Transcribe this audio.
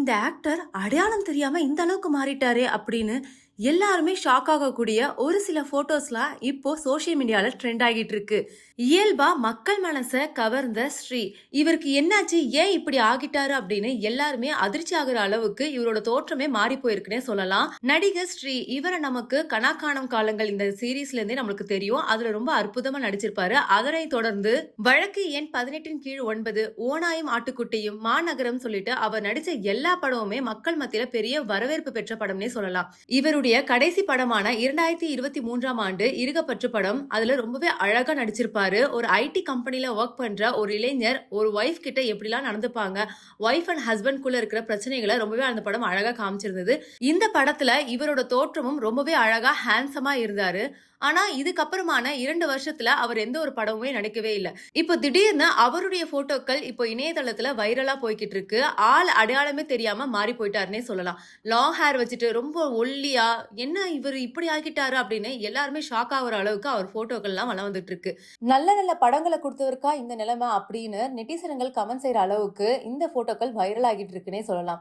இந்த ஆக்டர் அடையாளம் தெரியாம இந்த அளவுக்கு மாறிட்டாரே அப்படின்னு எல்லாருமே ஷாக் ஆகக்கூடிய ஒரு சில போட்டோஸ்லாம் இப்போ சோஷியல் மீடியால ட்ரெண்ட் ஆகிட்டு இருக்கு. இயல்பா மக்கள் மனச கவர்ந்த ஸ்ரீ இவருக்கு என்னாச்சு, ஏன் இப்படி ஆகிட்டாரு அப்படின்னு எல்லாருமே அதிர்ச்சி ஆகுற அளவுக்கு இவரோட தோற்றமே மாறி போயிருக்குன்னே சொல்லலாம். நடிகர் ஸ்ரீ இவரை நமக்கு கனாக்கானம் காலங்கள் இந்த சீரீஸ்ல இருந்தே நம்மளுக்கு தெரியும். அதுல ரொம்ப அற்புதமா நடிச்சிருப்பாரு. அதனை தொடர்ந்து வழக்கு எண் 18 கீழ் 9, ஓநாயும் ஆட்டுக்குட்டியும், மாநகரம் சொல்லிட்டு அவர் நடிச்ச எல்லா படமுமே மக்கள் மத்தியில பெரிய வரவேற்பு பெற்ற படம்னே சொல்லலாம். இவருடைய கடைசி படமான 2023ஆம் ஆண்டு இருகப்பற்று படம், அதுல ரொம்பவே அழகா நடிச்சிருப்பாரு. ஒரு ஐடி கம்பெனில ஒர்க் பண்ற ஒரு இளைஞர் ஒரு ஒய்ஃப் கிட்ட எப்படிலாம் நடந்துப்பாங்க, ஒய்ஃப் அண்ட் ஹஸ்பண்ட் குள்ள இருக்கிற பிரச்சனைகளை ரொம்பவே அந்த படம் அழகா காமிச்சிருந்தது. இந்த படத்துல இவரோட தோற்றமும் ரொம்பவே அழகா ஹேண்ட்ஸமா இருந்தாரு. ஆனா இதுக்கப்புறமான 2 வருஷத்துல அவர் எந்த ஒரு படமுமே நடிக்கவே இல்ல. இப்போ திடீர்னு அவருடைய போட்டோக்கள் இப்போ இணையதளத்துல வைரலா போய்கிட்டு இருக்கு. ஆள் அடையாளமே தெரியாம மாறி போயிட்டாருன்னே சொல்லலாம். லாங் ஹேர் வச்சுட்டு ரொம்ப ஒல்லியா, என்ன இவரு இப்படி ஆகிட்டாரு அப்படின்னு எல்லாருமே ஷாக் ஆகுற அளவுக்கு அவர் போட்டோக்கள்லாம் வலம் வந்துட்டு இருக்கு. நல்ல நல்ல படங்களை கொடுத்தவருக்கா இந்த நிலைமை அப்படின்னு நெட்டிசன்கள் கமெண்ட் செய்யற அளவுக்கு இந்த போட்டோக்கள் வைரல் ஆகிட்டு இருக்குன்னே சொல்லலாம்.